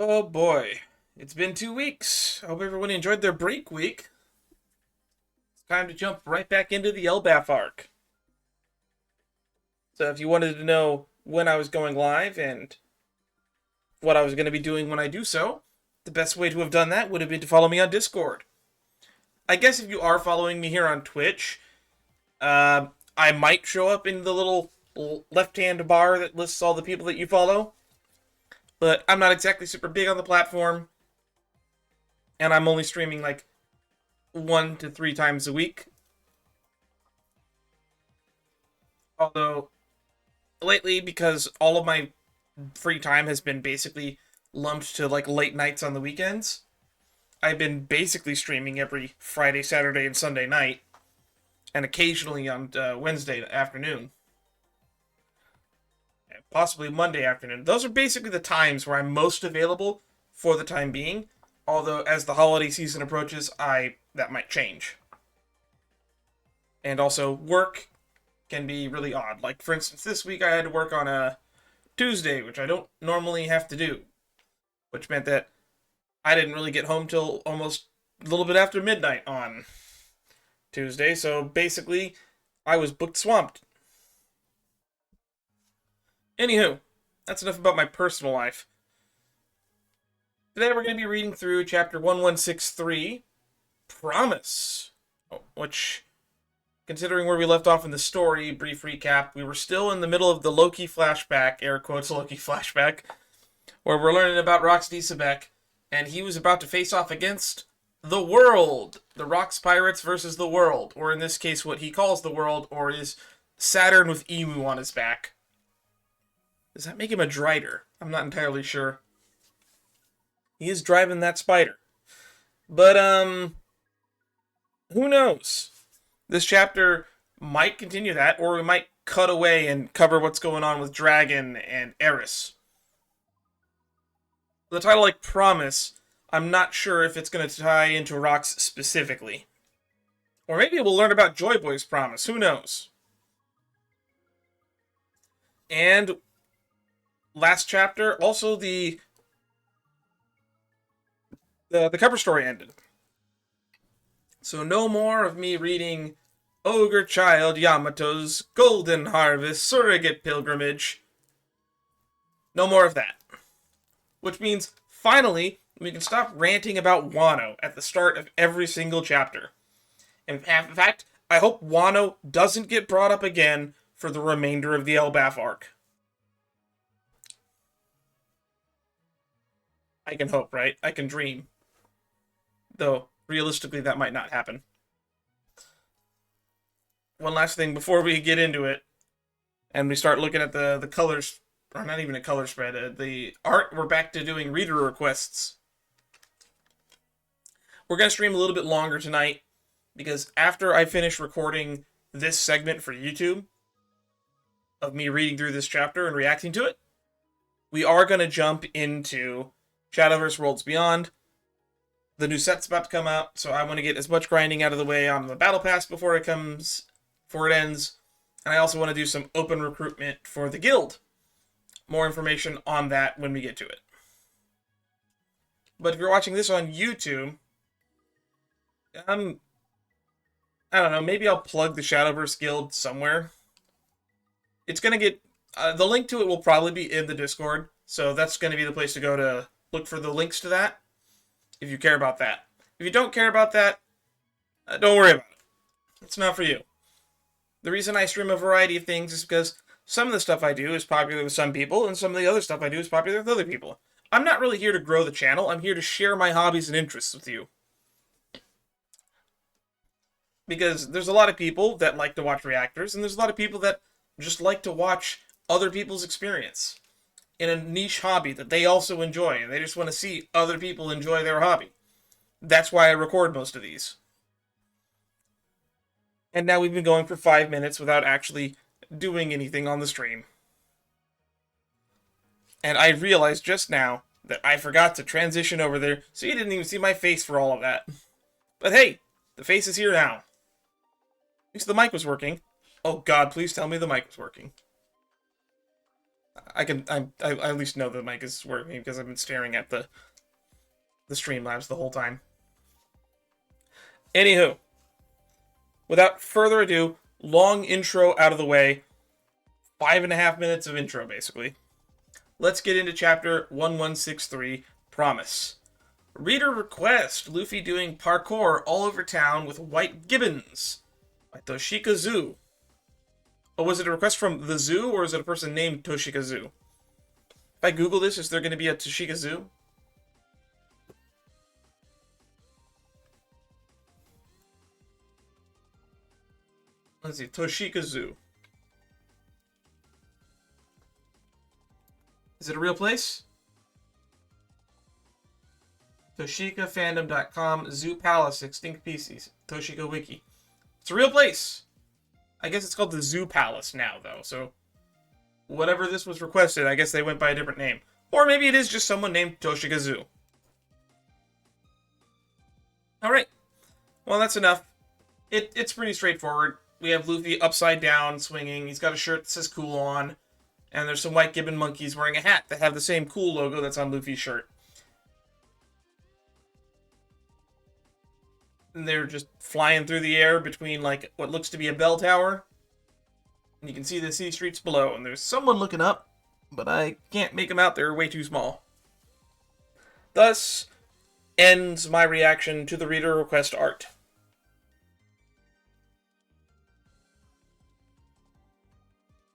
Oh boy, it's been 2 weeks. I hope everyone enjoyed their break week. It's time to jump right back into the Elbaph arc. So if you wanted to know when I was going live and what I was going to be doing when I do so, the best way to have done that would have been to follow me on Discord. I guess if you are following me here on Twitch, I might show up in the little left-hand bar that lists all the people that you follow. But I'm not exactly super big on the platform, and I'm only streaming like 1 to 3 times a week. Although, lately, because all of my free time has been basically lumped to like late nights on the weekends, I've been basically streaming every Friday, Saturday, and Sunday night, and occasionally on Wednesday afternoon, and possibly Monday afternoon. Those are basically the times where I'm most available for the time being. Although, as the holiday season approaches, that might change. And also, work can be really odd. Like, for instance, this week I had to work on a Tuesday, which I don't normally have to do, which meant that I didn't really get home till almost a little bit after midnight on Tuesday, so basically, I was booked swamped. Anywho, that's enough about my personal life. Today we're going to be reading through chapter 1163, Promise, which, considering where we left off in the story, brief recap, we were still in the middle of the Loki flashback, air quotes Loki flashback, where we're learning about Rox Diesebek, and he was about to face off against the world. The Rox Pirates versus the world, or in this case what he calls the world, or is Saturn with Emu on his back. Does that make him a Drider? I'm not entirely sure. He is driving that spider. But, who knows? This chapter might continue that, or we might cut away and cover what's going on with Dragon and Eris. The title, like Promise, I'm not sure if it's going to tie into Rox specifically. Or maybe we'll learn about Joy Boy's promise. Who knows? And last chapter, also the cover story ended. So no more of me reading Ogre Child Yamato's Golden Harvest Surrogate Pilgrimage. No more of that. Which means, finally, we can stop ranting about Wano at the start of every single chapter. In fact, I hope Wano doesn't get brought up again for the remainder of the Elbaph arc. I can hope, right? I can dream. Though, realistically, that might not happen. One last thing before we get into it, and we start looking at the colors, or not even a color spread, the art, we're back to doing reader requests. We're going to stream a little bit longer tonight, because after I finish recording this segment for YouTube, of me reading through this chapter and reacting to it, we are going to jump into Shadowverse Worlds Beyond. The new set's about to come out, so I want to get as much grinding out of the way on the Battle Pass before it ends. And I also want to do some open recruitment for the guild. More information on that when we get to it. But if you're watching this on YouTube, I don't know, maybe I'll plug the Shadowverse Guild somewhere. It's going to get... the link to it will probably be in the Discord, so that's going to be the place to go to look for the links to that, if you care about that. If you don't care about that, don't worry about it. It's not for you. The reason I stream a variety of things is because some of the stuff I do is popular with some people, and some of the other stuff I do is popular with other people. I'm not really here to grow the channel, I'm here to share my hobbies and interests with you. Because there's a lot of people that like to watch reactors, and there's a lot of people that just like to watch other people's experience in a niche hobby that they also enjoy, and they just want to see other people enjoy their hobby. That's why I record most of these. And now we've been going for 5 minutes without actually doing anything on the stream. And I realized just now that I forgot to transition over there, so you didn't even see my face for all of that. But hey, the face is here now. At least the mic was working. Oh god, please tell me the mic was working. I at least know the mic is working because I've been staring at the Streamlabs the whole time. Anywho, without further ado, long intro out of the way. 5.5 minutes of intro, basically. Let's get into chapter 1163, Promise. Reader request, Luffy doing parkour all over town with white gibbons by Toshika Zoo. Oh, was it a request from the zoo, or is it a person named Toshika Zoo? If I Google this, is there going to be a Toshika Zoo? Let's see, Toshika Zoo. Is it a real place? ToshikaFandom.com, Zoo Palace, Extinct Species, Toshika Wiki. It's a real place. I guess it's called the Zoo Palace now, though, so whatever this was requested, I guess they went by a different name. Or maybe it is just someone named Toshika Zoo. Alright. Well, that's enough. It's pretty straightforward. We have Luffy upside down, swinging. He's got a shirt that says cool on. And there's some white gibbon monkeys wearing a hat that have the same cool logo that's on Luffy's shirt. And they're just flying through the air between, like, what looks to be a bell tower. And you can see the sea streets below. And there's someone looking up, but I can't make them out. They're way too small. Thus ends my reaction to the reader request art.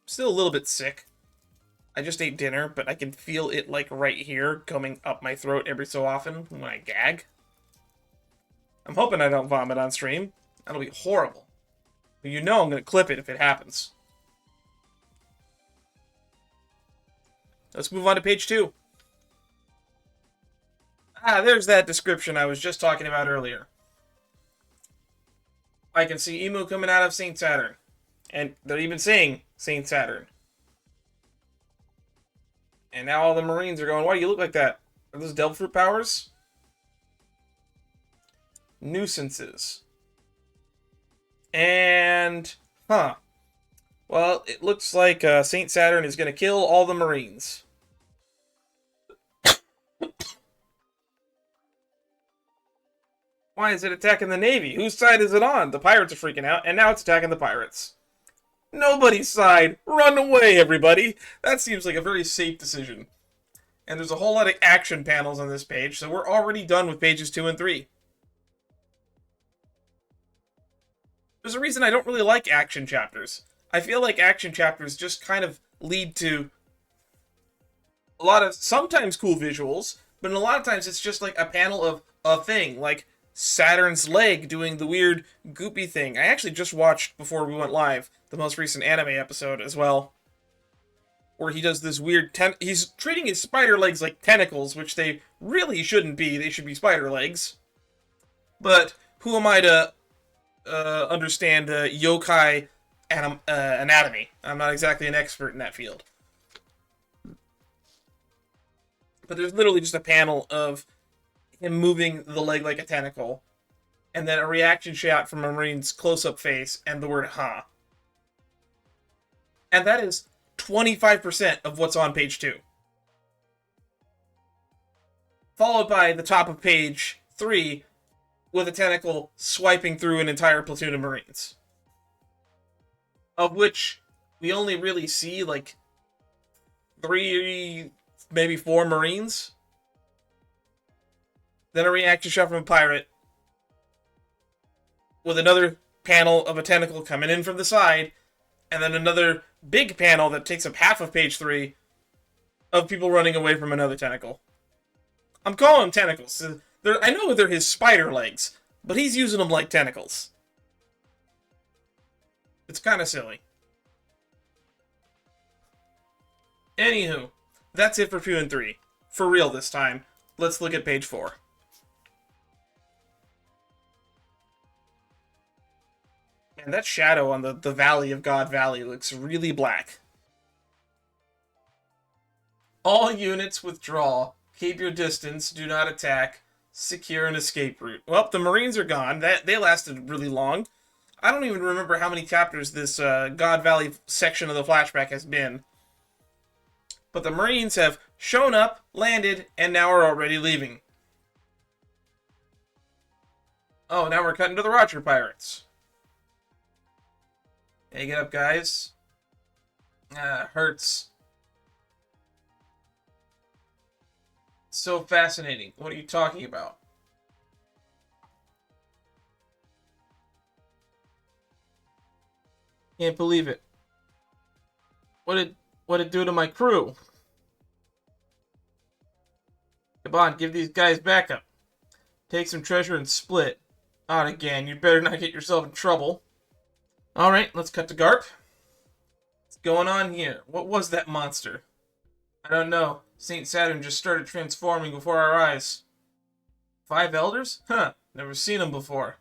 Still a little bit sick. I just ate dinner, but I can feel it, like, right here, coming up my throat every so often when I gag. I'm hoping I don't vomit on stream. That'll be horrible. But you know I'm going to clip it if it happens. Let's move on to page 2. Ah, there's that description I was just talking about earlier. I can see Emu coming out of St. Saturn. And they're even saying St. Saturn. And now all the Marines are going, why do you look like that? Are those Devil Fruit powers? Nuisances. And, well, it looks like St. Saturn is going to kill all the Marines. Why is it attacking the Navy? Whose side is it on? The pirates are freaking out, and now it's attacking the pirates. Nobody's side. Run away, everybody. That seems like a very safe decision. And there's a whole lot of action panels on this page, so we're already done with pages 2 and 3. There's a reason I don't really like action chapters. I feel like action chapters just kind of lead to a lot of sometimes cool visuals, but a lot of times it's just like a panel of a thing, like Saturn's leg doing the weird goopy thing. I actually just watched, before we went live, the most recent anime episode as well, where he does this weird he's treating his spider legs like tentacles, which they really shouldn't be. They should be spider legs. But who am I to understand yokai anatomy? I'm not exactly an expert in that field. But there's literally just a panel of him moving the leg like a tentacle, and then a reaction shot from a Marine's close-up face, and the word "huh." And that is 25% of what's on page 2. Followed by the top of page 3, with a tentacle swiping through an entire platoon of Marines. Of which we only really see, like, 3, maybe 4 Marines. Then a reaction shot from a pirate, with another panel of a tentacle coming in from the side, and then another big panel that takes up half of page 3 of people running away from another tentacle. I'm calling them tentacles. I know they're his spider legs, but he's using them like tentacles. It's kind of silly. Anywho, that's it for 2 and 3. For real this time. Let's look at page 4. And that shadow on the Valley of God Valley looks really black. All units withdraw. Keep your distance. Do not attack. Secure an escape route. Well, the Marines are gone. They lasted really long. I don't even remember how many chapters this God Valley section of the flashback has been. but the Marines have shown up, landed, and now are already leaving. Oh, now we're cutting to the Roger Pirates. Hey, get up, guys. Hurts. So fascinating. What are you talking about? Can't believe it. What did it do to my crew? Come on, give these guys backup. Take some treasure and split. Not again. You better not get yourself in trouble. Alright, let's cut to Garp. What's going on here? What was that monster? I don't know. Saint Saturn just started transforming before our eyes. 5 elders? Huh. Never seen them before.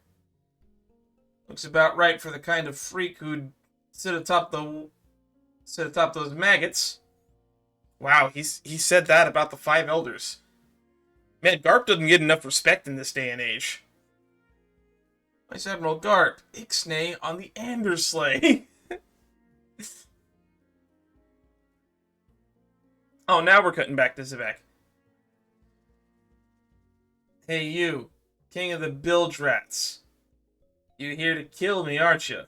Looks about right for the kind of freak who'd sit atop those maggots. Wow, he said that about the 5 elders. Man, Garp doesn't get enough respect in this day and age. Vice Admiral Garp, Ixnay on the Andersley. Oh, now we're cutting back to Zivek. Hey you, king of the bilge rats. You here to kill me, aren't you?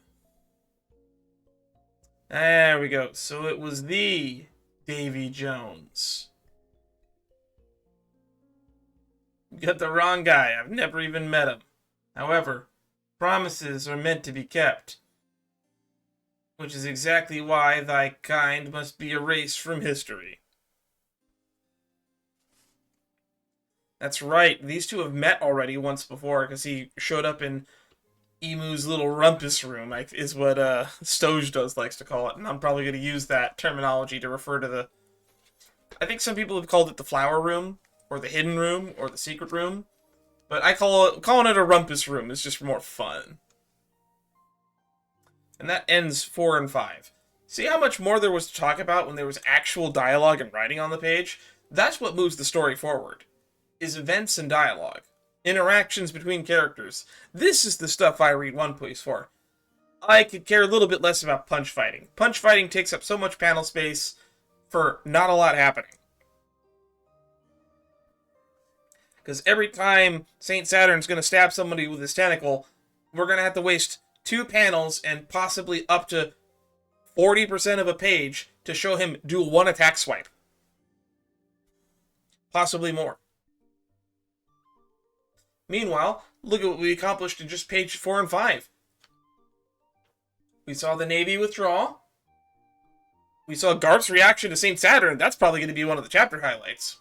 There we go. So it was the Davy Jones. You got the wrong guy. I've never even met him. However, promises are meant to be kept. Which is exactly why thy kind must be erased from history. That's right. These two have met already once before because he showed up in Emu's little rumpus room, is what Stoge does likes to call it. And I'm probably going to use that terminology to refer to the... I think some people have called it the flower room, or the hidden room, or the secret room. But calling it a rumpus room is just more fun. And that ends 4 and 5. See how much more there was to talk about when there was actual dialogue and writing on the page? That's what moves the story forward. Is events and dialogue. Interactions between characters. This is the stuff I read One Piece for. I could care a little bit less about punch fighting. Punch fighting takes up so much panel space for not a lot happening. Because every time Saint Saturn's going to stab somebody with his tentacle, we're going to have to waste 2 panels and possibly up to 40% of a page to show him do 1 attack swipe. Possibly more. Meanwhile, look at what we accomplished in just page 4 and 5. We saw the Navy withdraw. We saw Garp's reaction to Saint Saturn. That's probably going to be one of the chapter highlights.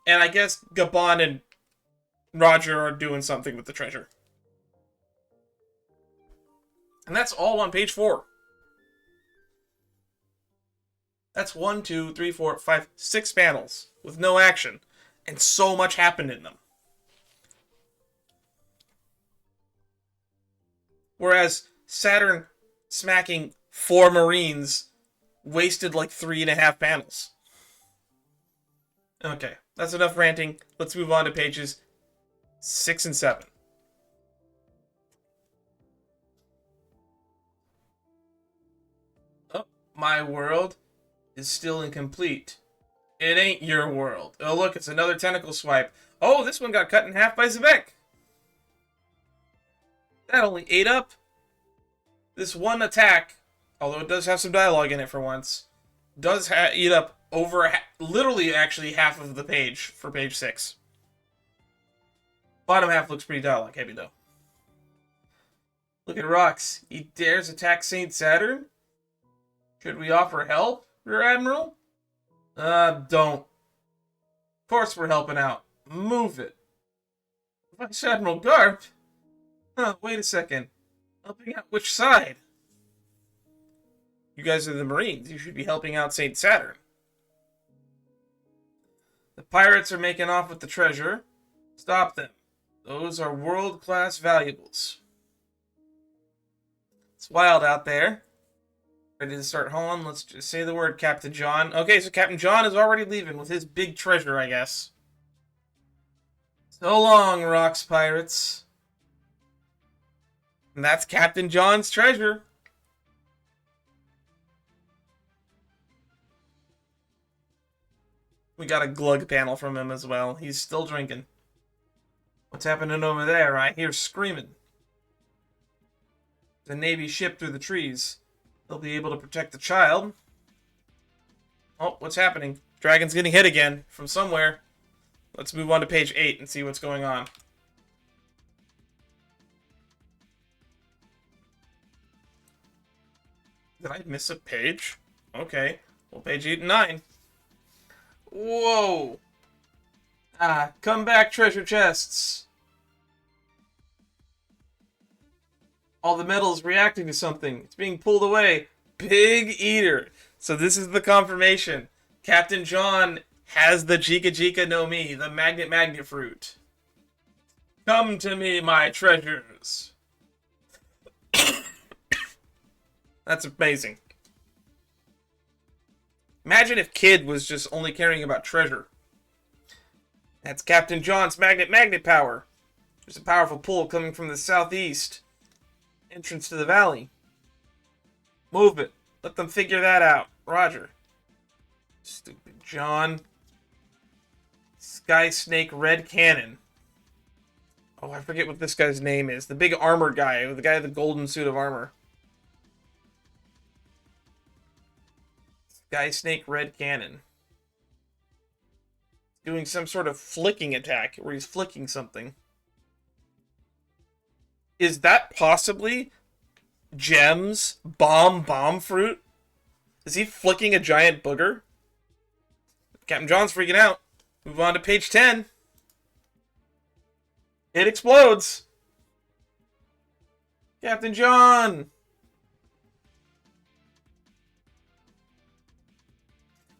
And I guess Gabon and Roger are doing something with the treasure. And that's all on page 4. That's 1, 2, 3, 4, 5, 6 panels with no action. And so much happened in them. Whereas Saturn smacking 4 Marines wasted like 3.5 panels. Okay, that's enough ranting. Let's move on to pages 6 and 7. Oh, my world is still incomplete. It ain't your world. Oh, look, it's another tentacle swipe. Oh, this one got cut in half by Zivek. That only ate up this one attack, although it does have some dialogue in it for once, does eat up over, literally actually half of the page for page 6. Bottom half looks pretty dialogue heavy, though. Look at Rox. He dares attack Saint Saturn? Should we offer help, Rear Admiral? Don't. Of course we're helping out. Move it. Vice Admiral Garp? Huh, wait a second. Helping out which side? You guys are the Marines. You should be helping out Saint Saturn. The pirates are making off with the treasure. Stop them. Those are world-class valuables. It's wild out there. Ready to start hauling? Let's just say the word, Captain John. Okay, so Captain John is already leaving with his big treasure, I guess. So long, Rocks Pirates. And that's Captain John's treasure. We got a glug panel from him as well. He's still drinking. What's happening over there? I hear screaming. The Navy ship through the trees. They'll be able to protect the child. Oh, what's happening? Dragon's getting hit again from somewhere. Let's move on to page 8 and see what's going on. Did I miss a page? Okay. Well, page 8 and 9. Whoa! Ah, come back, treasure chests! All the metal is reacting to something. It's being pulled away. Big Eater. So this is the confirmation. Captain John has the Jika Jika no Mi, the magnet fruit. Come to me, my treasures. That's amazing. Imagine if Kid was just only caring about treasure. That's Captain John's magnet power. There's a powerful pull coming from the southeast. Entrance to the valley. Move it. Let them figure that out. Roger. Stupid John. Sky Snake Red Cannon. Oh, I forget what this guy's name is. The big armor guy. The guy with the golden suit of armor. Sky Snake Red Cannon. Doing some sort of flicking attack where he's flicking something. Is that possibly Gem's bomb fruit? Is he flicking a giant booger? Captain John's freaking out. Move on to page 10. It explodes. Captain John.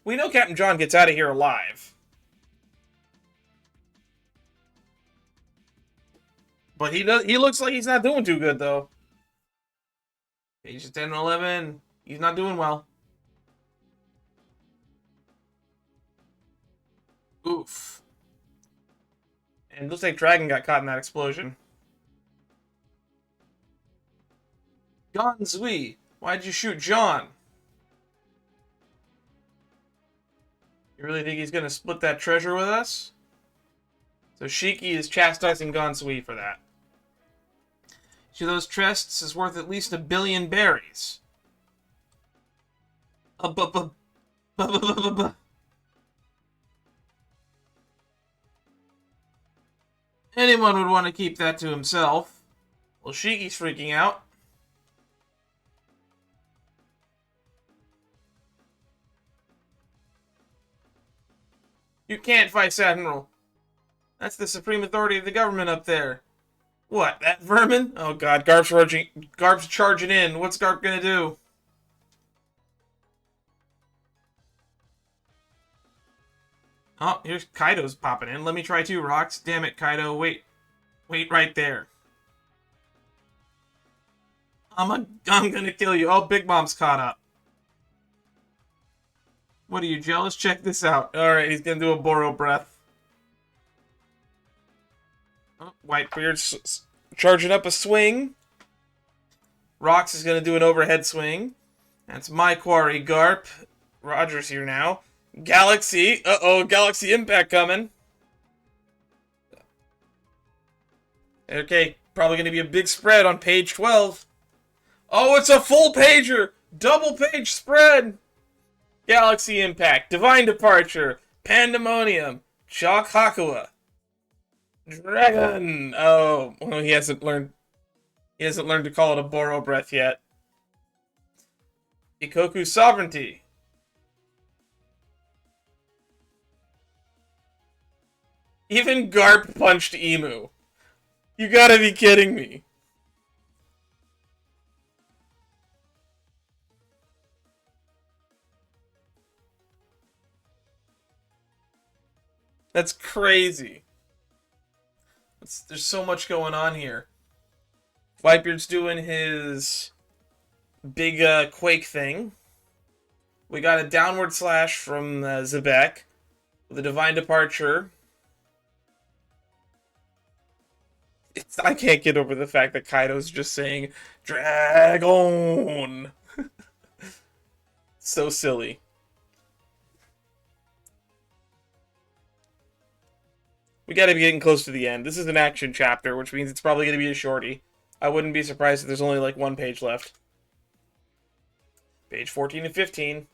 We know Captain John gets out of here alive. But he looks like he's not doing too good, though. Page 10 and 11. He's not doing well. Oof. And it looks like Dragon got caught in that explosion. Gon Zui, why'd you shoot John? You really think he's gonna split that treasure with us? So Shiki is chastising Gon Zui for that. Each of those chests is worth at least 1 billion berries. Anyone would want to keep that to himself. Well, Shiki's freaking out. You can't, Vice Admiral. That's the supreme authority of the government up there. What, that vermin? Oh god, Garp's charging in. What's Garp gonna do? Oh, here's Kaido's popping in. Let me try 2 rocks. Damn it, Kaido. Wait right there. I'm gonna kill you. Oh, Big Mom's caught up. What are you, jealous? Check this out. Alright, he's gonna do a Boro breath. Oh, Whitebeard's charging up a swing. Rox is gonna do an overhead swing. That's my quarry, Garp. Roger's here now. Galaxy. Uh-oh, Galaxy Impact coming. Okay, probably gonna be a big spread on page 12. Oh, it's a full pager! Double page spread! Galaxy Impact, Divine Departure, Pandemonium, Shock Hakua, Dragon. Oh, well, he hasn't learned to call it a Boro breath yet. Ikoku Sovereignty. Even Garp punched Emu. You gotta be kidding me. That's crazy. There's so much going on here. Whitebeard's doing his big quake thing. We got a downward slash from Zebek with a Divine Departure. I can't get over the fact that Kaido's just saying, Dragon! So silly. We gotta be getting close to the end. This is an action chapter, which means it's probably gonna be a shorty. I wouldn't be surprised if there's only like one page left. Page 14 and 15.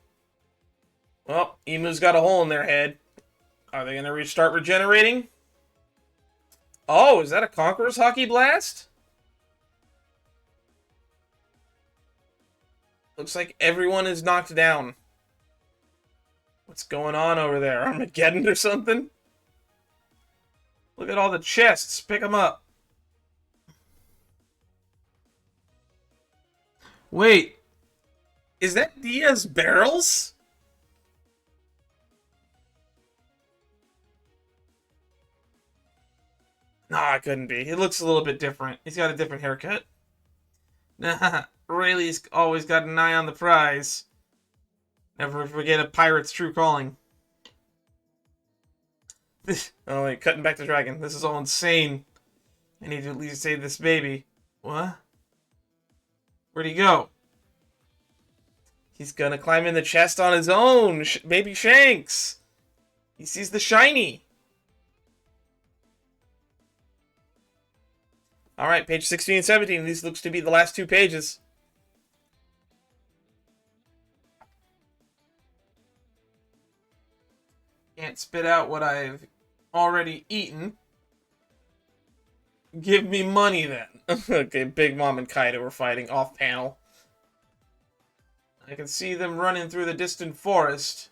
Well, Emu's got a hole in their head. Are they gonna start regenerating? Oh, is that a Conqueror's Hockey Blast? Looks like everyone is knocked down. What's going on over there? Armageddon or something? Look at all the chests. Pick them up. Wait. Is that Dia's barrels? Nah, it couldn't be. It looks a little bit different. He's got a different haircut. Nah, Rayleigh's always got an eye on the prize. Never forget a pirate's true calling. Oh wait, cutting back to Dragon. This is all insane. I need to at least save this baby. What? Where'd he go? He's gonna climb in the chest on his own. Baby Shanks. He sees the shiny. Alright, page 16 and 17. These looks to be the last two pages. Can't spit out what I've already eaten. Give me money then. Okay, Big Mom and Kaido are fighting off panel. I can see them running through the distant forest.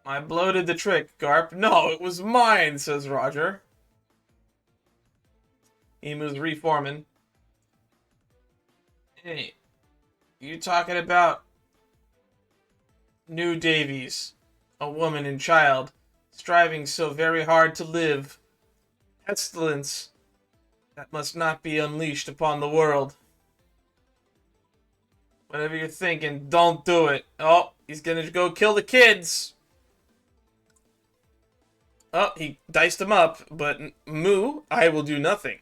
I bloated the trick, Garp. No, it was mine, says Roger. Emu's reforming. Hey, you talking about New Davies, a woman and child, striving so very hard to live. Pestilence that must not be unleashed upon the world. Whatever you're thinking, don't do it. Oh, he's gonna go kill the kids. Oh, he diced them up, but Moo, I will do nothing.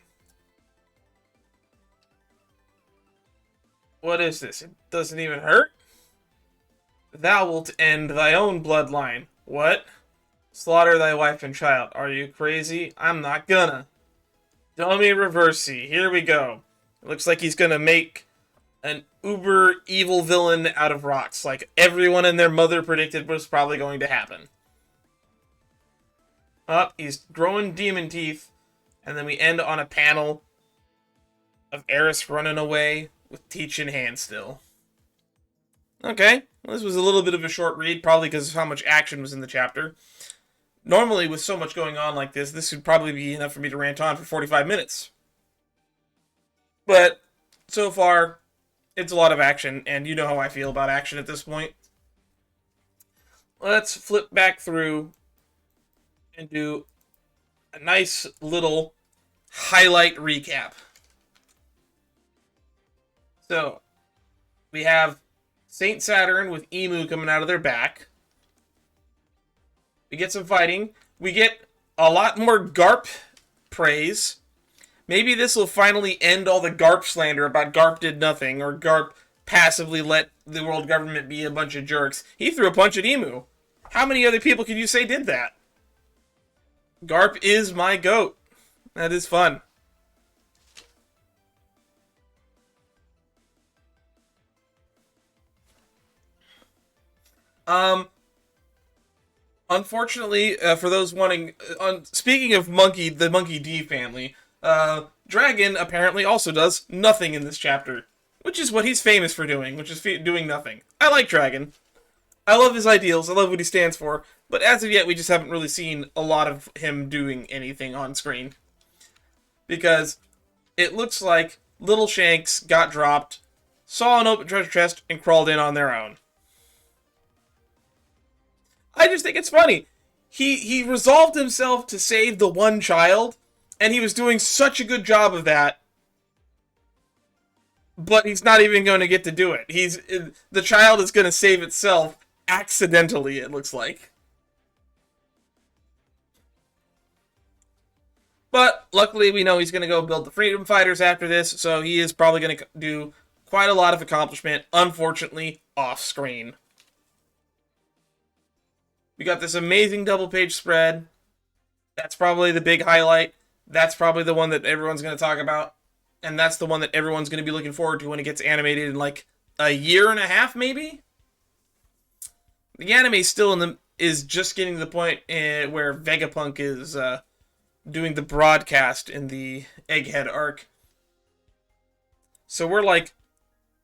What is this? It doesn't even hurt? Thou wilt end thy own bloodline. What? Slaughter thy wife and child. Are you crazy? I'm not gonna. Domi Reversi. Here we go. It looks like he's gonna make an uber evil villain out of rocks. Like everyone and their mother predicted was probably going to happen. Up, he's growing demon teeth. And then we end on a panel of Eris running away with Teach in hand still. Okay, well, this was a little bit of a short read, probably because of how much action was in the chapter. Normally, with so much going on like this would probably be enough for me to rant on for 45 minutes. But, so far, it's a lot of action, and you know how I feel about action at this point. Let's flip back through and do a nice little highlight recap. So, we have Saint Saturn with Emu coming out of their back. We get some fighting. We get a lot more Garp praise. Maybe this will finally end all the Garp slander about Garp did nothing, or Garp passively let the world government be a bunch of jerks. He threw a punch at Emu. How many other people can you say did that? Garp is my goat. That is fun. Unfortunately, for those wanting, speaking of the Monkey D family, Dragon apparently also does nothing in this chapter, which is what he's famous for doing, which is doing nothing. I like Dragon. I love his ideals, I love what he stands for, but as of yet, we just haven't really seen a lot of him doing anything on screen. Because it looks like Little Shanks got dropped, saw an open treasure chest, and crawled in on their own. I just think it's funny. He resolved himself to save the one child, and he was doing such a good job of that, but he's not even going to get to do it. The child is going to save itself accidentally, it looks like. But luckily, we know he's going to go build the Freedom Fighters after this, so he is probably going to do quite a lot of accomplishment, unfortunately, off-screen. We got this amazing double-page spread. That's probably the big highlight. That's probably the one that everyone's going to talk about. And that's the one that everyone's going to be looking forward to when it gets animated in like a year and a half, maybe? The anime still is just getting to the point where Vegapunk is doing the broadcast in the Egghead arc. So we're like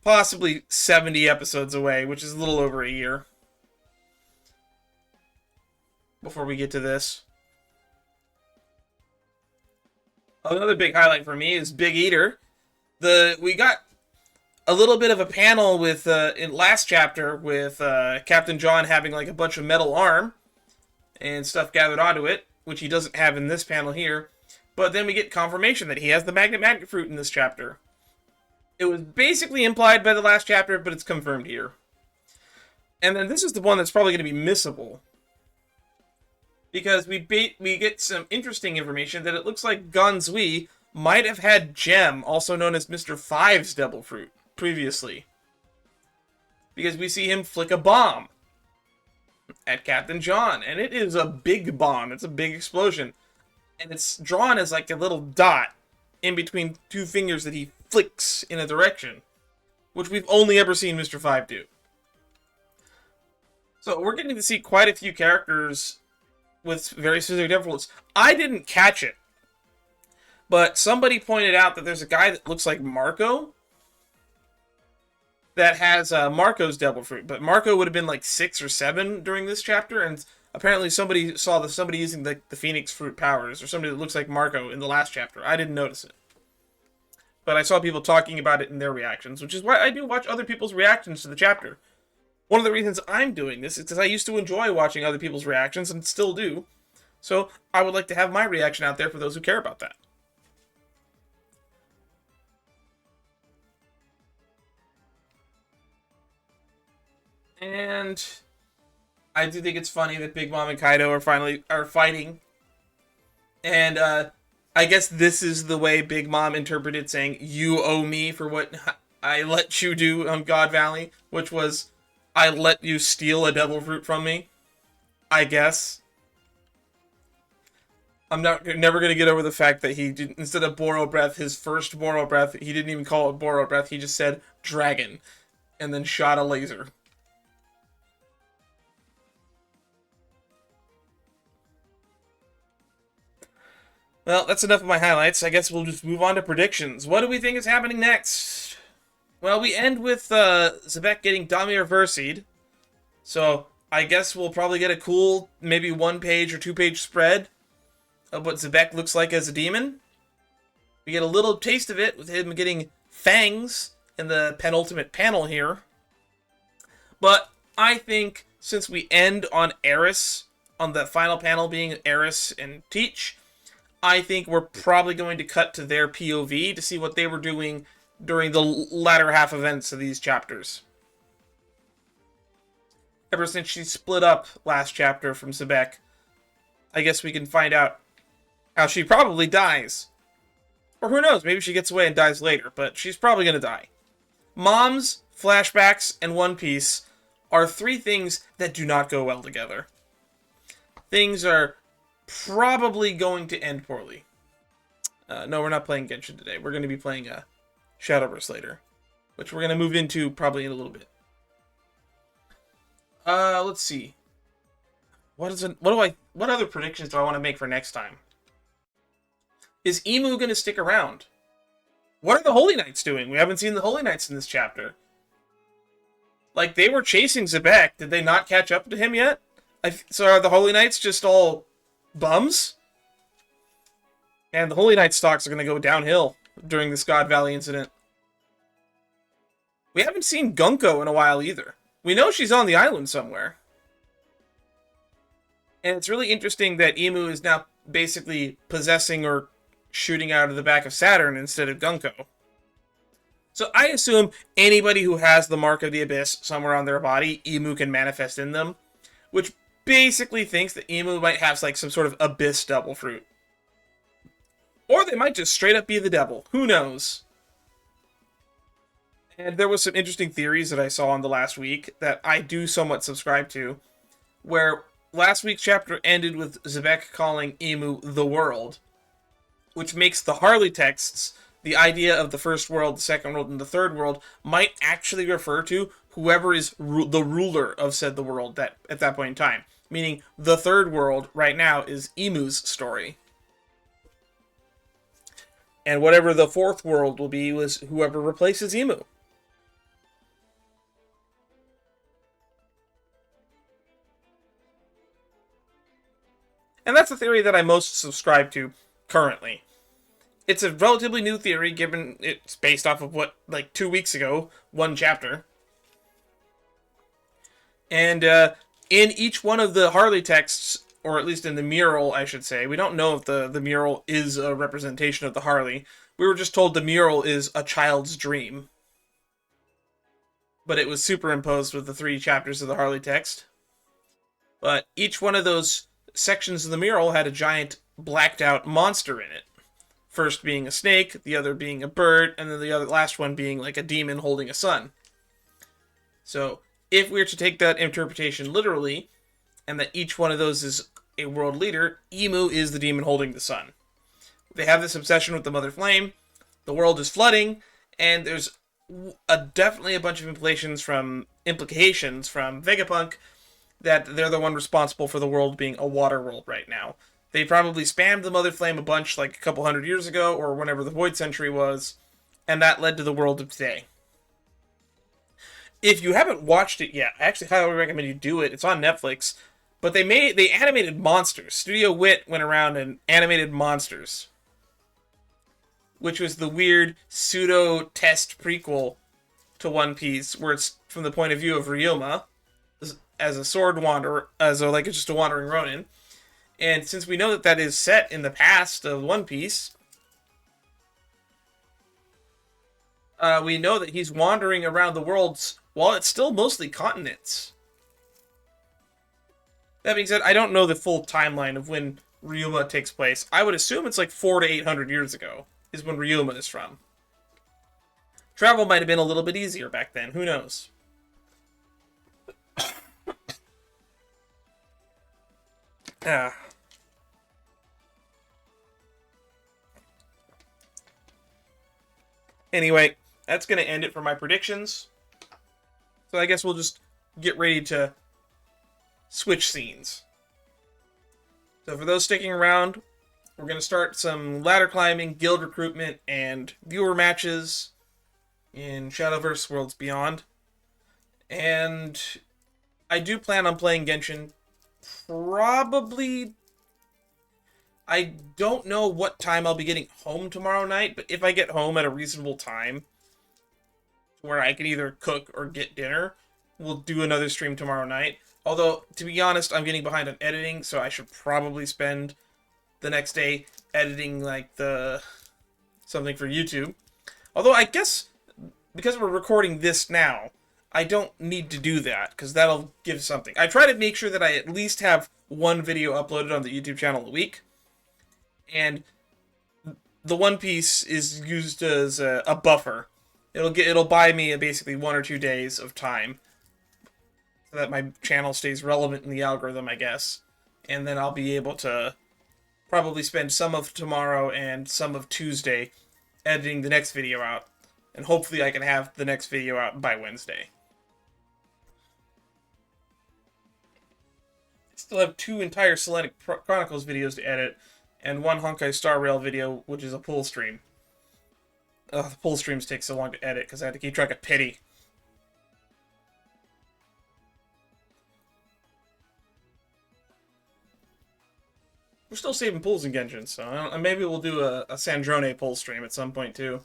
possibly 70 episodes away, which is a little over a year before we get to this. Another big highlight for me is Big Eater. We got a little bit of a panel with in last chapter with Captain John having like a bunch of metal arm and stuff gathered onto it, which he doesn't have in this panel here. But then we get confirmation that he has the magnet fruit in this chapter. It was basically implied by the last chapter, but it's confirmed here. And then this is the one that's probably going to be missable. Because we get some interesting information that it looks like Gonzui might have had Gem, also known as Mr. Five's Devil Fruit, previously. Because we see him flick a bomb at Captain John, and it is a big bomb. It's a big explosion. And it's drawn as like a little dot in between two fingers that he flicks in a direction, which we've only ever seen Mr. Five do. So we're getting to see quite a few characters with very specific differences. I didn't catch it, but somebody pointed out that there's a guy that looks like Marco that has Marco's Devil Fruit, but Marco would have been like 6 or 7 during this chapter, and apparently somebody saw somebody using the Phoenix Fruit powers, or somebody that looks like Marco in the last chapter. I didn't notice it, but I saw people talking about it in their reactions, which is why I do watch other people's reactions to the chapter. One of the reasons I'm doing this is because I used to enjoy watching other people's reactions, and still do. So I would like to have my reaction out there for those who care about that. And I do think it's funny that Big Mom and Kaido are fighting. And I guess this is the way Big Mom interpreted saying, "You owe me for what I let you do on God Valley," which was, I let you steal a devil fruit from me, I guess. I'm never going to get over the fact that he didn't, instead of Boro Breath, his first Boro Breath, he didn't even call it Boro Breath, he just said dragon, and then shot a laser. Well, that's enough of my highlights. I guess we'll just move on to predictions. What do we think is happening next? Well, we end with Zebek getting Dami reversied. So I guess we'll probably get a cool, maybe 1-page or 2-page spread of what Zebek looks like as a demon. We get a little taste of it with him getting fangs in the penultimate panel here. But I think since we end on Eris, on the final panel being Eris and Teach, I think we're probably going to cut to their POV to see what they were doing during the latter half events of these chapters. Ever since she split up last chapter from Zebek, I guess we can find out how she probably dies. Or who knows, maybe she gets away and dies later, but she's probably going to die. Moms, flashbacks, and One Piece are 3 things that do not go well together. Things are probably going to end poorly. No, we're not playing Genshin today. We're going to be playing Shadowverse later, which we're going to move into probably in a little bit. Let's see. What other predictions do I want to make for next time? Is Emu going to stick around? What are the Holy Knights doing? We haven't seen the Holy Knights in this chapter. Like, they were chasing Zebek. Did they not catch up to him yet? So are the Holy Knights just all bums? And the Holy Knight stocks are going to go downhill during this God Valley incident. We haven't seen Gunko in a while either. We know she's on the island somewhere. And it's really interesting that Emu is now basically possessing or shooting out of the back of Saturn instead of Gunko. So I assume anybody who has the Mark of the Abyss somewhere on their body, Emu can manifest in them, which basically thinks that Emu might have like some sort of Abyss Devil Fruit. Or they might just straight up be the devil. Who knows? And there was some interesting theories that I saw in the last week that I do somewhat subscribe to, where last week's chapter ended with Zebek calling Emu the world, which makes the Harley texts, the idea of the first world, the second world, and the third world, might actually refer to whoever is the ruler of said the world that at that point in time. Meaning, the third world right now is Emu's story. And whatever the fourth world will be was whoever replaces Emu. And that's the theory that I most subscribe to currently. It's a relatively new theory, given it's based off of what, like 2 weeks ago, one chapter. And in each one of the Harley texts, or at least in the mural, I should say, we don't know if the mural is a representation of the Harley. We were just told the mural is a child's dream. But it was superimposed with the 3 chapters of the Harley text. But each one of those sections of the mural had a giant blacked out monster in it. First being a snake, the other being a bird, and then the last one being like a demon holding a sun. So, if we were to take that interpretation literally, and that each one of those is a world leader, Emu is the demon holding the sun. They have this obsession with the Mother Flame, the world is flooding, and there's definitely a bunch of implications from Vegapunk that they're the one responsible for the world being a water world right now. They probably spammed the Mother Flame a bunch like a couple hundred years ago, or whenever the Void Century was, and that led to the world of today. If you haven't watched it yet, I actually highly recommend you do it. It's on Netflix. But they animated monsters. Studio Wit went around and animated monsters, which was the weird pseudo-test prequel to One Piece, where it's from the point of view of Ryoma as a sword wanderer, just a wandering Ronin. And since we know that is set in the past of One Piece, we know that he's wandering around the worlds while it's still mostly continents. That being said, I don't know the full timeline of when Ryuma takes place. I would assume it's like 400 to 800 years ago is when Ryuma is from. Travel might have been a little bit easier back then. Who knows? Anyway, that's going to end it for my predictions. So I guess we'll just get ready to switch scenes. So for those sticking around, we're going to start some ladder climbing, guild recruitment, and viewer matches in Shadowverse Worlds Beyond. And I do plan on playing Genshin probably... I don't know what time I'll be getting home tomorrow night, but if I get home at a reasonable time, where I can either cook or get dinner, we'll do another stream tomorrow night. Although, to be honest, I'm getting behind on editing, so I should probably spend the next day editing, like, something for YouTube. Although, I guess, because we're recording this now, I don't need to do that, because that'll give something. I try to make sure that I at least have one video uploaded on the YouTube channel a week. And the One Piece is used as a buffer. It'll buy me basically 1 or 2 days of time, so that my channel stays relevant in the algorithm, I guess. And then I'll be able to probably spend some of tomorrow and some of Tuesday editing the next video out. And hopefully I can have the next video out by Wednesday. I still have 2 entire Selenic Chronicles videos to edit, and 1 Honkai Star Rail video, which is a pull stream. Ugh, the pull streams take so long to edit, because I have to keep track of pity. We're still saving pulls in Genshin, so maybe we'll do a Sandrone pull stream at some point, too.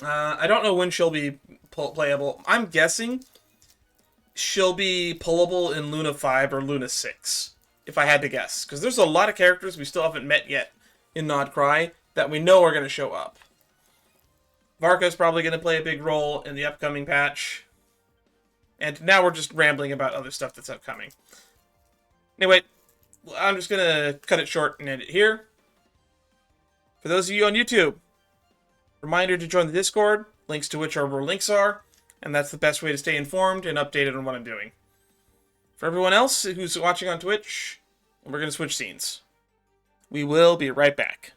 I don't know when she'll be playable. I'm guessing she'll be pullable in Luna 5 or Luna 6, if I had to guess. Because there's a lot of characters we still haven't met yet in Nod Cry that we know are going to show up. Varka's probably going to play a big role in the upcoming patch. And now we're just rambling about other stuff that's upcoming. Anyway, I'm just going to cut it short and end it here. For those of you on YouTube, reminder to join the Discord, links to which are where links are, and that's the best way to stay informed and updated on what I'm doing. For everyone else who's watching on Twitch, we're going to switch scenes. We will be right back.